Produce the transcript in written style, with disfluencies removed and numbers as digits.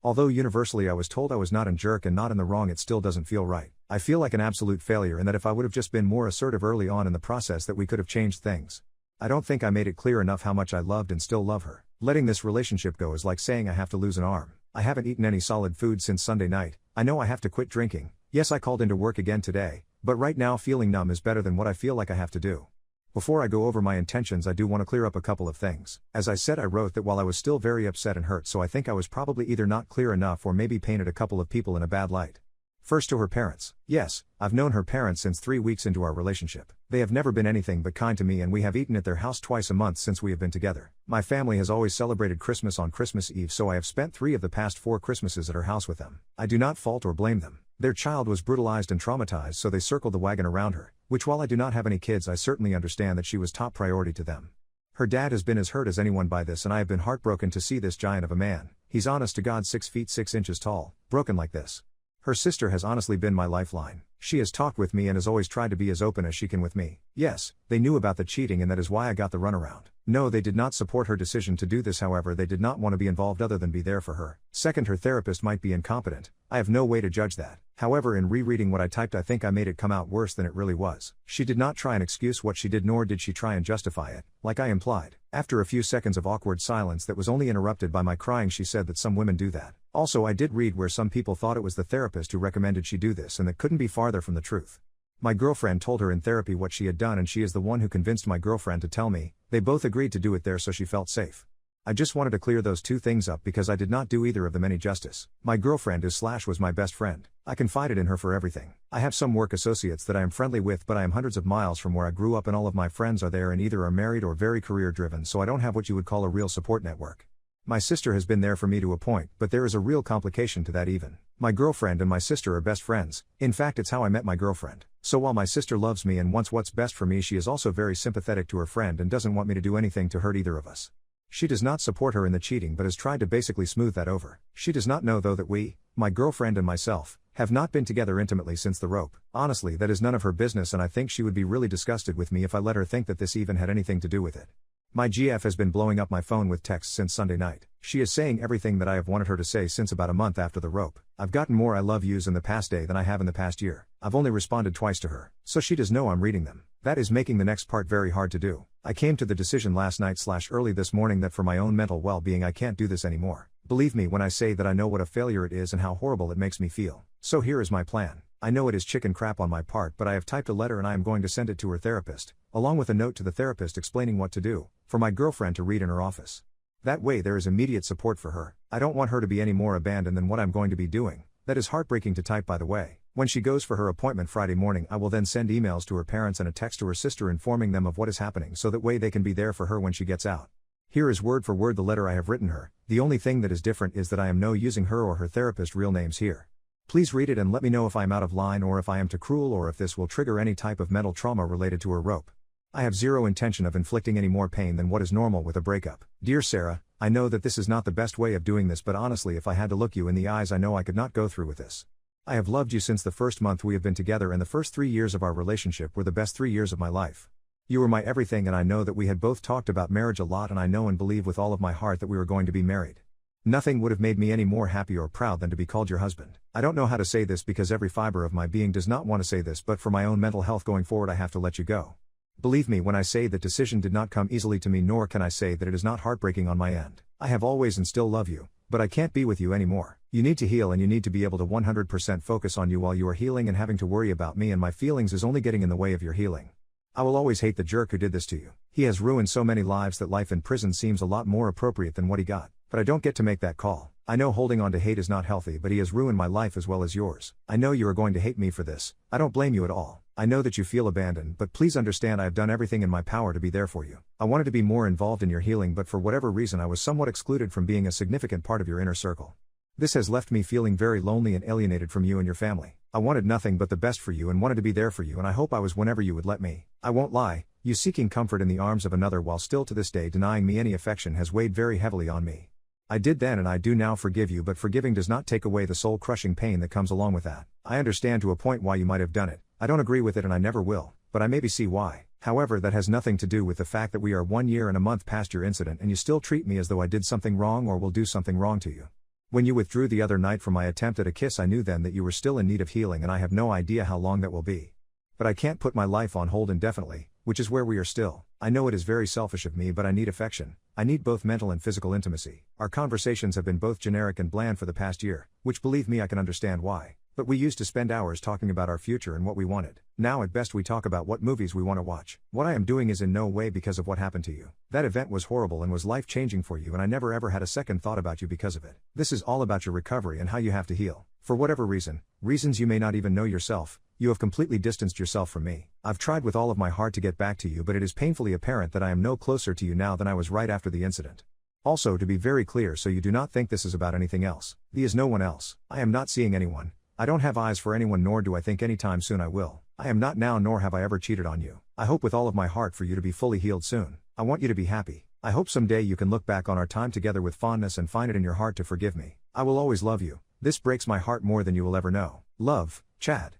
Although universally I was told I was not a jerk and not in the wrong, it still doesn't feel right. I feel like an absolute failure and that if I would have just been more assertive early on in the process that we could have changed things. I don't think I made it clear enough how much I loved and still love her. Letting this relationship go is like saying I have to lose an arm. I haven't eaten any solid food since Sunday night. I know I have to quit drinking. Yes, I called into work again today, but right now feeling numb is better than what I feel like I have to do. Before I go over my intentions, I do want to clear up a couple of things. As I said, I wrote that while I was still very upset and hurt, so I think I was probably either not clear enough or maybe painted a couple of people in a bad light. First, to her parents. Yes, I've known her parents since 3 weeks into our relationship. They have never been anything but kind to me, and we have eaten at their house twice a month since we have been together. My family has always celebrated Christmas on Christmas Eve, so I have spent 3 of the past 4 Christmases at her house with them. I do not fault or blame them. Their child was brutalized and traumatized, so they circled the wagon around her, which, while I do not have any kids, I certainly understand that she was top priority to them. Her dad has been as hurt as anyone by this, and I have been heartbroken to see this giant of a man, he's honest to God 6 feet 6 inches tall, broken like this. Her sister has honestly been my lifeline. She has talked with me and has always tried to be as open as she can with me. Yes, they knew about the cheating, and that is why I got the runaround. No, they did not support her decision to do this, however, they did not want to be involved other than be there for her. Second, her therapist might be incompetent. I have no way to judge that. However, in rereading what I typed, I think I made it come out worse than it really was. She did not try and excuse what she did, nor did she try and justify it, like I implied. After a few seconds of awkward silence that was only interrupted by my crying, she said that some women do that. Also, I did read where some people thought it was the therapist who recommended she do this, and that couldn't be farther from the truth. My girlfriend told her in therapy what she had done, and she is the one who convinced my girlfriend to tell me. They both agreed to do it there, so she felt safe. I just wanted to clear those 2 things up because I did not do either of them any justice. My girlfriend was my best friend. I confided in her for everything. I have some work associates that I am friendly with, but I am hundreds of miles from where I grew up, and all of my friends are there and either are married or very career driven, so I don't have what you would call a real support network. My sister has been there for me to a point, but there is a real complication to that even. My girlfriend and my sister are best friends. In fact, it's how I met my girlfriend. So while my sister loves me and wants what's best for me, she is also very sympathetic to her friend and doesn't want me to do anything to hurt either of us. She does not support her in the cheating, but has tried to basically smooth that over. She does not know, though, that we, my girlfriend and myself, have not been together intimately since the rope. Honestly, that is none of her business, and I think she would be really disgusted with me if I let her think that this even had anything to do with it. My GF has been blowing up my phone with texts since Sunday night. She is saying everything that I have wanted her to say since about a month after the rope. I've gotten more I love yous in the past day than I have in the past year. I've only responded twice to her, so she does know I'm reading them. That is making the next part very hard to do. I came to the decision last night/early this morning that for my own mental well-being I can't do this anymore. Believe me when I say that I know what a failure it is and how horrible it makes me feel. So here is my plan. I know it is chicken crap on my part, but I have typed a letter and I am going to send it to her therapist, along with a note to the therapist explaining what to do, for my girlfriend to read in her office. That way there is immediate support for her. I don't want her to be any more abandoned than what I'm going to be doing. That is heartbreaking to type, by the way. When she goes for her appointment Friday morning, I will then send emails to her parents and a text to her sister informing them of what is happening, so that way they can be there for her when she gets out. Here is word for word the letter I have written her. The only thing that is different is that I am no using her or her therapist real names here. Please read it and let me know if I am out of line or if I am too cruel or if this will trigger any type of mental trauma related to her rope. I have zero intention of inflicting any more pain than what is normal with a breakup. Dear Sarah, I know that this is not the best way of doing this, but honestly, if I had to look you in the eyes, I know I could not go through with this. I have loved you since the first month we have been together, and the first 3 years of our relationship were the best 3 years of my life. You were my everything, and I know that we had both talked about marriage a lot, and I know and believe with all of my heart that we were going to be married. Nothing would have made me any more happy or proud than to be called your husband. I don't know how to say this because every fiber of my being does not want to say this, but for my own mental health going forward, I have to let you go. Believe me when I say that decision did not come easily to me, nor can I say that it is not heartbreaking on my end. I have always and still love you, but I can't be with you anymore. You need to heal, and you need to be able to 100% focus on you while you are healing, and having to worry about me and my feelings is only getting in the way of your healing. I will always hate the jerk who did this to you. He has ruined so many lives that life in prison seems a lot more appropriate than what he got. But I don't get to make that call. I know holding on to hate is not healthy, but he has ruined my life as well as yours. I know you are going to hate me for this. I don't blame you at all. I know that you feel abandoned, but please understand I have done everything in my power to be there for you. I wanted to be more involved in your healing, but for whatever reason I was somewhat excluded from being a significant part of your inner circle. This has left me feeling very lonely and alienated from you and your family. I wanted nothing but the best for you and wanted to be there for you, and I hope I was whenever you would let me. I won't lie, you seeking comfort in the arms of another while still to this day denying me any affection has weighed very heavily on me. I did then and I do now forgive you, but forgiving does not take away the soul-crushing pain that comes along with that. I understand to a point why you might have done it. I don't agree with it and I never will, but I maybe see why. However, that has nothing to do with the fact that we are 1 year and a month past your incident and you still treat me as though I did something wrong or will do something wrong to you. When you withdrew the other night from my attempt at a kiss, I knew then that you were still in need of healing, and I have no idea how long that will be. But I can't put my life on hold indefinitely, which is where we are still. I know it is very selfish of me, but I need affection. I need both mental and physical intimacy. Our conversations have been both generic and bland for the past year, which, believe me, I can understand why. But we used to spend hours talking about our future and what we wanted. Now at best we talk about what movies we want to watch. What I am doing is in no way because of what happened to you. That event was horrible and was life-changing for you, and I never ever had a second thought about you because of it. This is all about your recovery and how you have to heal. For whatever reasons you may not even know yourself, you have completely distanced yourself from me. I've tried with all of my heart to get back to you, but it is painfully apparent that I am no closer to you now than I was right after the incident. Also, to be very clear so you do not think this is about anything else, there is no one else. I am not seeing anyone. I don't have eyes for anyone, nor do I think anytime soon I will. I am not now, nor have I ever cheated on you. I hope with all of my heart for you to be fully healed soon. I want you to be happy. I hope someday you can look back on our time together with fondness and find it in your heart to forgive me. I will always love you. This breaks my heart more than you will ever know. Love, Chad.